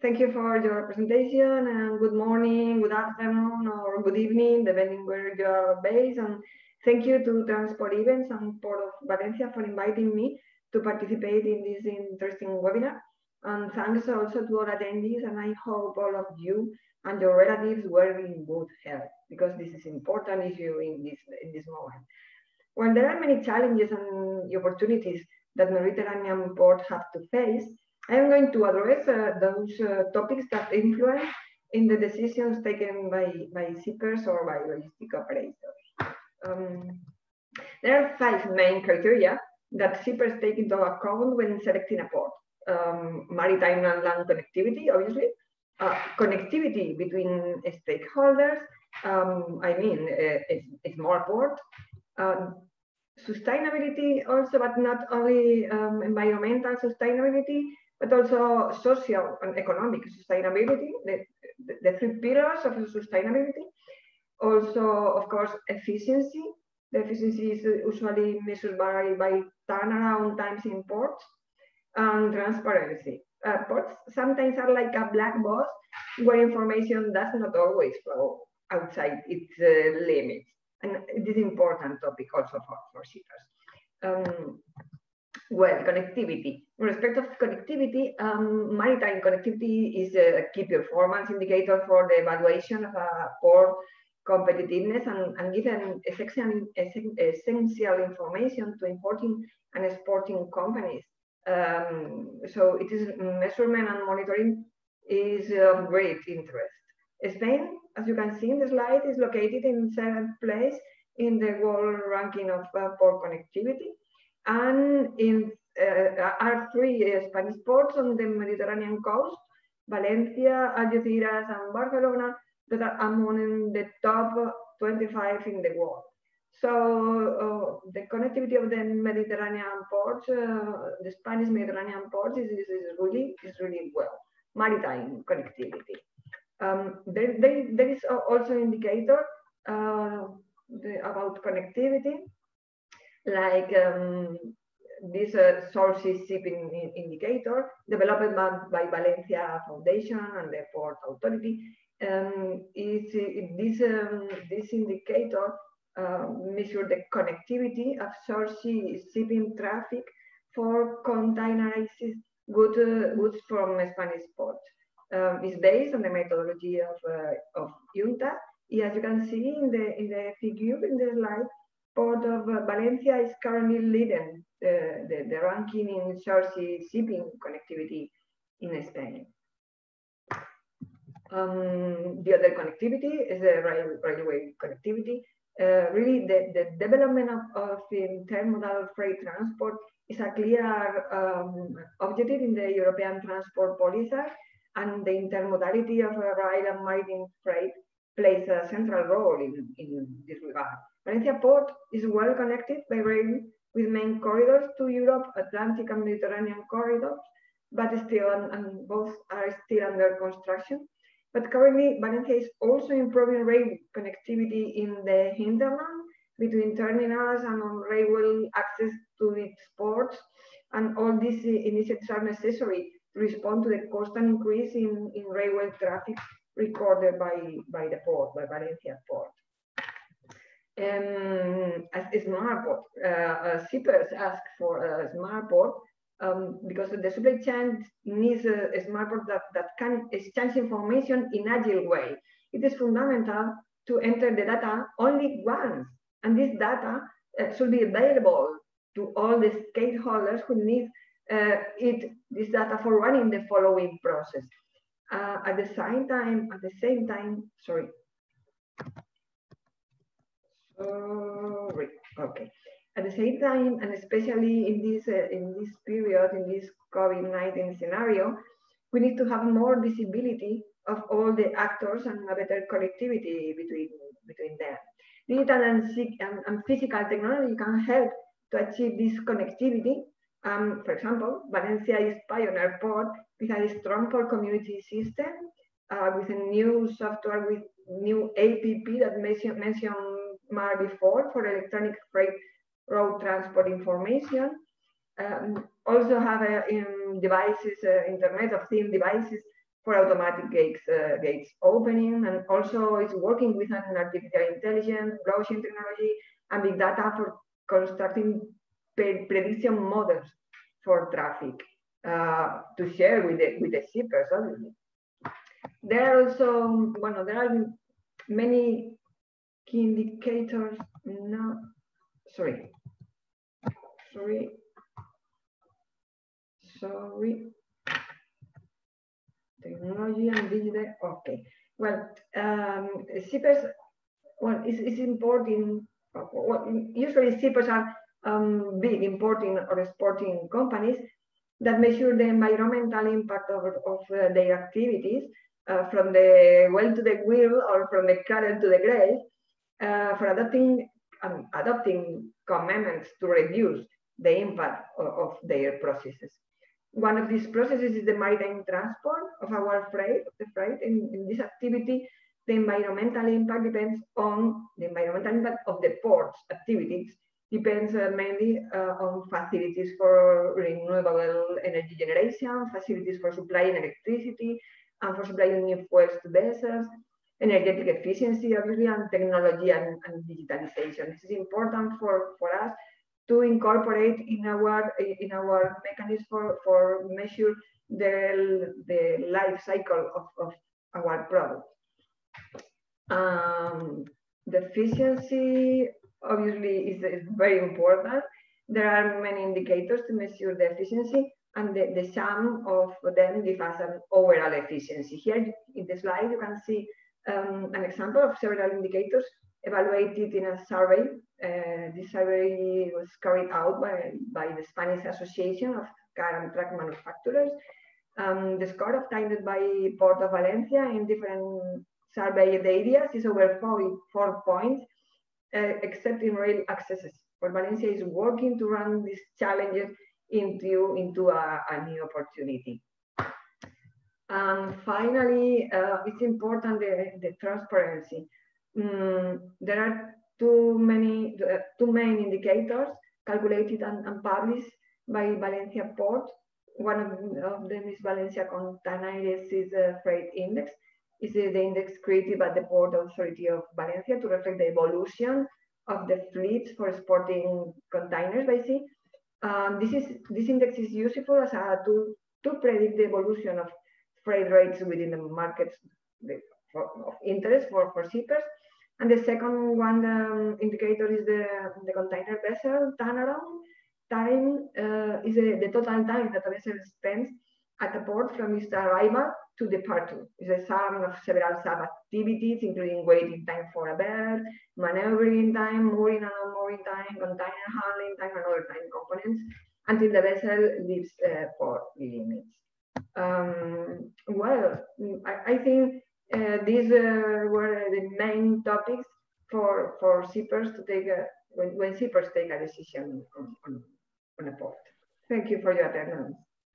Thank you for your presentation, and good morning, good afternoon, or good evening, depending where you are based. And thank you to Transport Events and Port of Valencia for inviting me to participate in this interesting webinar. And thanks also to all attendees, and I hope all of you and your relatives were in good health, because this is important issue in this moment. While there are many challenges and opportunities that Mediterranean ports have to face, I am going to address those topics that influence in the decisions taken by shippers or by logistic operators. There are 5 main criteria that shippers take into account when selecting a port. Maritime and land connectivity, obviously, connectivity between stakeholders, I mean, a small port, sustainability also, but not only environmental sustainability, but also social and economic sustainability, the 3 pillars of sustainability. Also, of course, efficiency. The efficiency is usually measured by turnaround times in ports, and transparency. Ports sometimes are like a black box where information does not always flow outside its limits. And it is an important topic also for shippers. Well, connectivity. In respect of connectivity, maritime connectivity is a key performance indicator for the evaluation of a port competitiveness and given essential information to importing and exporting companies. So it is measurement and monitoring is of great interest. Spain, as you can see in the slide, is located in 7th place in the world ranking of port connectivity, and in are 3 Spanish ports on the Mediterranean coast: Valencia, Algeciras, and Barcelona, that are among the top 25 in the world. So the connectivity of the Mediterranean ports, the Spanish Mediterranean ports, is really well. Maritime connectivity. There is also an indicator about connectivity, like this sources shipping indicator developed by Valencia Foundation and the Port Authority. This indicator measures the connectivity of source shipping traffic for containerized goods from Spanish ports. Is based on the methodology of UNTA. As you can see in the figure in the slide, Port of Valencia is currently leading the ranking in source shipping connectivity in Spain. The other connectivity is the railway connectivity. Really, the development of intermodal freight transport is a clear objective in the European transport policy, and the intermodality of rail and maritime freight plays a central role in this regard. Valencia Port is well connected by rail with main corridors to Europe, Atlantic and Mediterranean corridors, but still, and both are still under construction. But currently, Valencia is also improving rail connectivity in the hinterland between terminals and on railway access to its ports. And all these initiatives are necessary to respond to the constant increase in railway traffic recorded by the port, by Valencia Port. As a smart port, shippers ask for a smart port because the supply chain needs a smart port that can exchange information in an agile way. It is fundamental to enter the data only once, and this data should be available to all the stakeholders who need this data for running the following process. At the same time, sorry. Okay. At the same time, and especially in this period, in this COVID-19 scenario, we need to have more visibility of all the actors and a better connectivity between them. Digital and physical technology can help to achieve this connectivity. For example, Valencia is pioneer port with a strong port community system, with a new software, with new APP that mentioned Mar before for electronic freight road transport information. Also have devices, Internet of Things devices for automatic gates opening, and also it's working with an artificial intelligence, blockchain technology, and big data for constructing prediction models for traffic to share with the shippers, obviously. There are also, well, there are many key indicators. No, sorry. Technology and digital. Okay. Well, shippers. Well, it's important. Well, usually shippers are big importing or exporting companies that measure the environmental impact of their activities, from the well to the wheel or from the cradle to the grave, for adopting commitments to reduce the impact of their processes. One of these processes is the maritime transport of our freight, In this activity, the environmental impact depends on the environmental impact of the port's activities, depends mainly on facilities for renewable energy generation, facilities for supplying electricity, and for supplying new fuels to vessels, energetic efficiency, obviously, and technology and digitalization. This is important for us to incorporate in our mechanism for measure the life cycle of our product. The efficiency obviously is very important. There are many indicators to measure the efficiency, and the sum of them gives us an overall efficiency. Here in the slide you can see an example of several indicators evaluated in a survey. This survey was carried out by the Spanish Association of Car and Truck Manufacturers. The score obtained by Port of Valencia in different surveyed areas is over 4 points, except in rail accesses, where Valencia is working to run these challenges into a new opportunity. And finally, it's important the transparency. There are two main indicators calculated and published by Valencia Port. One of them is Valencia Containers Freight Index. Is the index created by the Port Authority of Valencia to reflect the evolution of the fleets for exporting containers by sea. This index is useful as a tool to predict the evolution of freight rates within the markets of interest for shippers. And the second one indicator is the container vessel turnaround time, is the total time that a vessel spends at the port from its arrival to departure. It's a sum of several sub-activities, including waiting time for a berth, maneuvering time, mooring and unmooring time, container handling time, and other time components, until the vessel leaves port limits. Well, I think these were the main topics for shippers to take when shippers take a decision on a port. Thank you for your attendance.